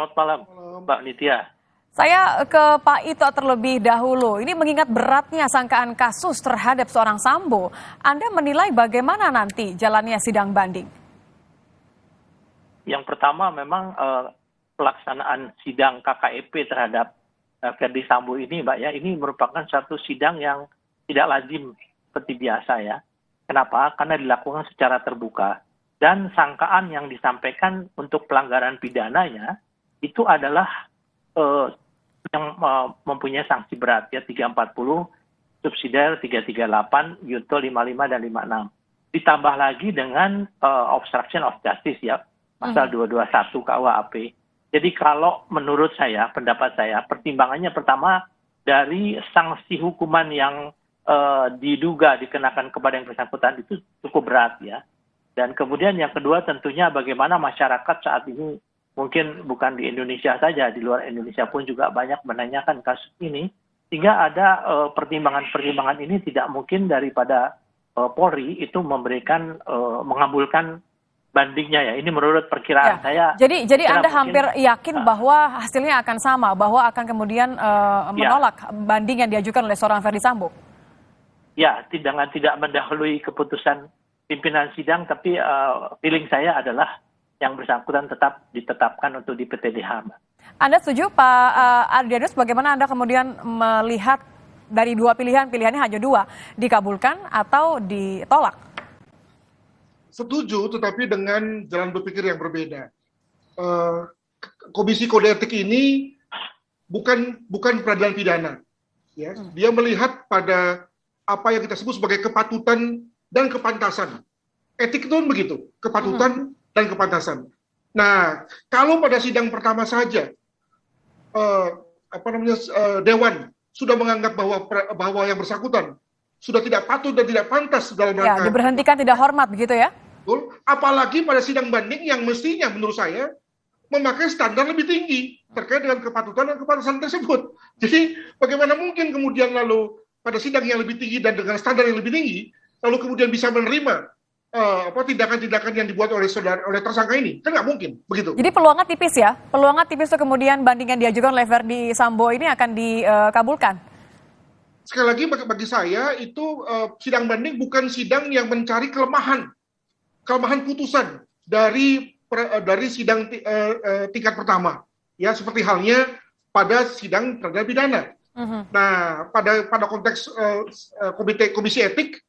selamat malam, Mbak Nitya. Saya ke Pak Ito terlebih dahulu. Ini mengingat beratnya sangkaan kasus terhadap seorang Sambo, Anda menilai bagaimana nanti jalannya sidang banding? Yang pertama memang pelaksanaan sidang KKEP terhadap Ferdi Sambo ini, Mbak ya, ini merupakan satu sidang yang tidak lazim seperti biasa ya. Kenapa? Karena dilakukan secara terbuka dan sangkaan yang disampaikan untuk pelanggaran pidananya itu adalah yang mempunyai sanksi berat ya 340, subsidiar 338, junto 55 dan 56. Ditambah lagi dengan obstruction of justice ya, pasal 221 KUHP. Jadi kalau menurut saya, pendapat saya, pertimbangannya pertama dari sanksi hukuman yang diduga dikenakan kepada yang bersangkutan itu cukup berat ya. Dan kemudian yang kedua tentunya bagaimana masyarakat saat ini, mungkin bukan di Indonesia saja, di luar Indonesia pun juga banyak menanyakan kasus ini, sehingga ada pertimbangan-pertimbangan ini tidak mungkin daripada Polri itu memberikan, mengabulkan bandingnya ya. Ini menurut perkiraan saya. Jadi Anda hampir yakin bahwa hasilnya akan sama, bahwa akan kemudian menolak banding yang diajukan oleh seorang Ferdi Sambo? Ya, tidak mendahului keputusan pimpinan sidang, tapi feeling saya adalah yang bersangkutan tetap ditetapkan untuk di PTDH. Anda setuju Pak Adrianus, bagaimana Anda kemudian melihat dari dua pilihan, pilihannya hanya dua, dikabulkan atau ditolak? Setuju, tetapi dengan jalan berpikir yang berbeda. Komisi Kode Etik ini bukan peradilan pidana. Ya. Dia melihat pada apa yang kita sebut sebagai kepatutan dan kepantasan. Etik itu begitu, kepatutan dan kepantasan. Nah, kalau pada sidang pertama saja Dewan sudah menganggap bahwa yang bersangkutan sudah tidak patut dan tidak pantas dalam rangka diberhentikan tidak hormat begitu ya? Betul. Apalagi pada sidang banding yang mestinya menurut saya memakai standar lebih tinggi terkait dengan kepatutan dan kepantasan tersebut. Jadi bagaimana mungkin kemudian lalu pada sidang yang lebih tinggi dan dengan standar yang lebih tinggi lalu kemudian bisa menerima tindakan-tindakan yang dibuat oleh tersangka ini, kan nggak mungkin begitu. Jadi peluangnya tipis ya, peluangnya tipis itu kemudian banding yang diajukan oleh Ferdi Sambo ini akan dikabulkan. Sekali lagi bagi saya itu sidang banding bukan sidang yang mencari kelemahan putusan dari sidang tingkat pertama, ya seperti halnya pada sidang peradilan pidana. Nah pada konteks komisi etik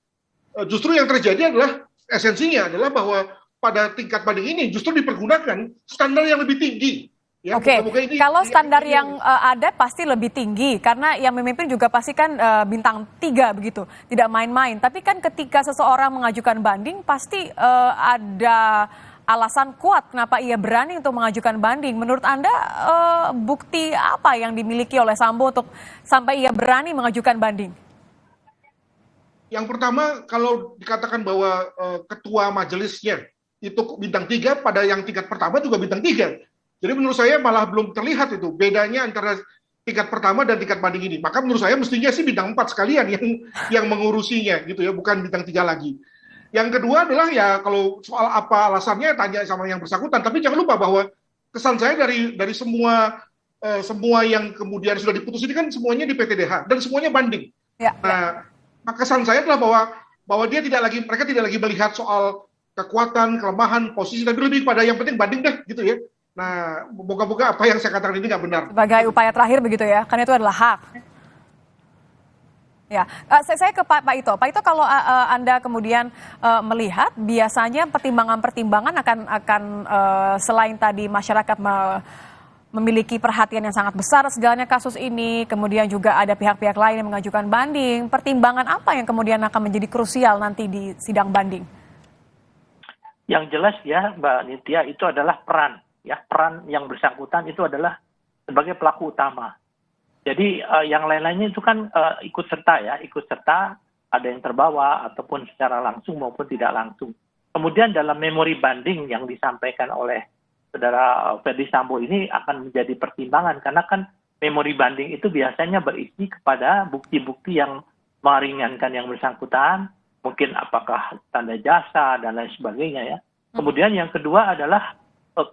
justru yang terjadi adalah esensinya adalah bahwa pada tingkat banding ini justru dipergunakan standar yang lebih tinggi. Ya, Oke, kalau standar yang ada pasti lebih tinggi karena yang memimpin juga pasti kan bintang 3 begitu, tidak main-main. Tapi kan ketika seseorang mengajukan banding pasti ada alasan kuat kenapa ia berani untuk mengajukan banding. Menurut Anda bukti apa yang dimiliki oleh Sambo untuk sampai ia berani mengajukan banding? Yang pertama, kalau dikatakan bahwa ketua majelisnya itu bintang 3, pada yang tingkat pertama juga bintang 3. Jadi menurut saya malah belum terlihat itu bedanya antara tingkat pertama dan tingkat banding ini. Maka menurut saya mestinya sih bintang 4 sekalian yang mengurusinya gitu ya, bukan bintang 3 lagi. Yang kedua adalah ya kalau soal apa alasannya tanya sama yang bersangkutan, tapi jangan lupa bahwa kesan saya dari semua yang kemudian sudah diputus ini kan semuanya di PTDH dan semuanya banding. Nah, kesan saya adalah bahwa mereka tidak lagi melihat soal kekuatan, kelemahan, posisi, tapi lebih pada yang penting banding deh gitu ya. Nah, moga-moga apa yang saya katakan ini nggak benar. Sebagai upaya terakhir begitu ya, karena itu adalah hak. Ya, saya ke Pak Ito. Pak Ito, kalau Anda kemudian melihat biasanya pertimbangan-pertimbangan akan selain tadi masyarakat memiliki perhatian yang sangat besar sejalannya kasus ini, kemudian juga ada pihak-pihak lain yang mengajukan banding. Pertimbangan apa yang kemudian akan menjadi krusial nanti di sidang banding? Yang jelas ya, Mbak Nitya, itu adalah peran yang bersangkutan itu adalah sebagai pelaku utama. Jadi yang lain-lainnya itu kan ikut serta, ada yang terbawa ataupun secara langsung maupun tidak langsung. Kemudian dalam memori banding yang disampaikan oleh saudara Ferdi Sambo ini akan menjadi pertimbangan karena kan memori banding itu biasanya berisi kepada bukti-bukti yang meringankan yang bersangkutan, mungkin apakah tanda jasa dan lain sebagainya ya. Kemudian yang kedua adalah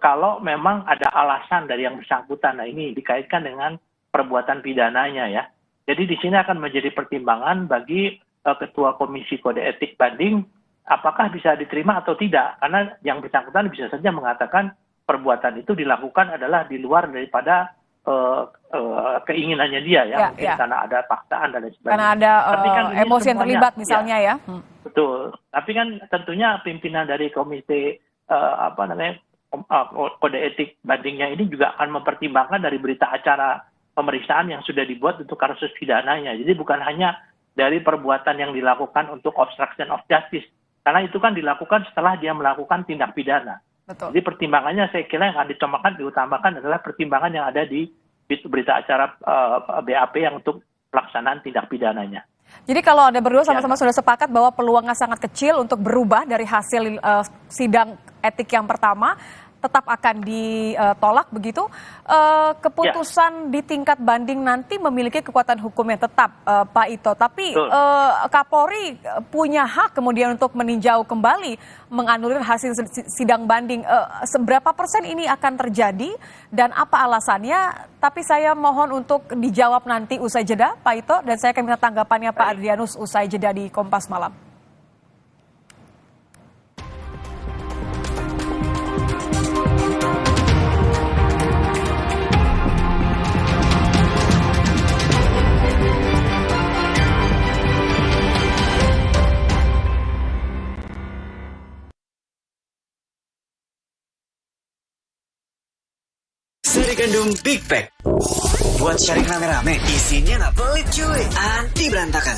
kalau memang ada alasan dari yang bersangkutan. Nah, ini dikaitkan dengan perbuatan pidananya ya. Jadi di sini akan menjadi pertimbangan bagi Ketua Komisi Kode Etik Banding apakah bisa diterima atau tidak. Karena yang bersangkutan bisa saja mengatakan perbuatan itu dilakukan adalah di luar daripada keinginannya dia ya. Mungkin karena ada paksaan dan lain sebagainya. Karena ada tapi kan emosi yang terlibat misalnya ya. Betul. Tapi kan tentunya pimpinan dari komite kode etik bandingnya ini juga akan mempertimbangkan dari berita acara pemeriksaan yang sudah dibuat untuk kasus pidananya. Jadi bukan hanya dari perbuatan yang dilakukan untuk obstruction of justice. Karena itu kan dilakukan setelah dia melakukan tindak pidana. Betul. Jadi pertimbangannya saya kira yang akan diutamakan adalah pertimbangan yang ada di berita acara BAP yang untuk pelaksanaan tindak pidananya. Jadi kalau Anda berdua sama-sama sudah sepakat bahwa peluangnya sangat kecil untuk berubah dari hasil sidang etik yang pertama, tetap akan ditolak begitu. Keputusan di tingkat banding nanti memiliki kekuatan hukum yang tetap, Pak Ito. Tapi Kapolri punya hak kemudian untuk meninjau kembali, menganulir hasil sidang banding. Seberapa persen ini akan terjadi dan apa alasannya? Tapi saya mohon untuk dijawab nanti usai jeda, Pak Ito. Dan saya akan minta tanggapannya Pak Adrianus usai jeda di Kompas Malam. Sari Gandum Big Pack. Buat sharing rame-rame. Isinya nggak pelit cuy. Anti berantakan.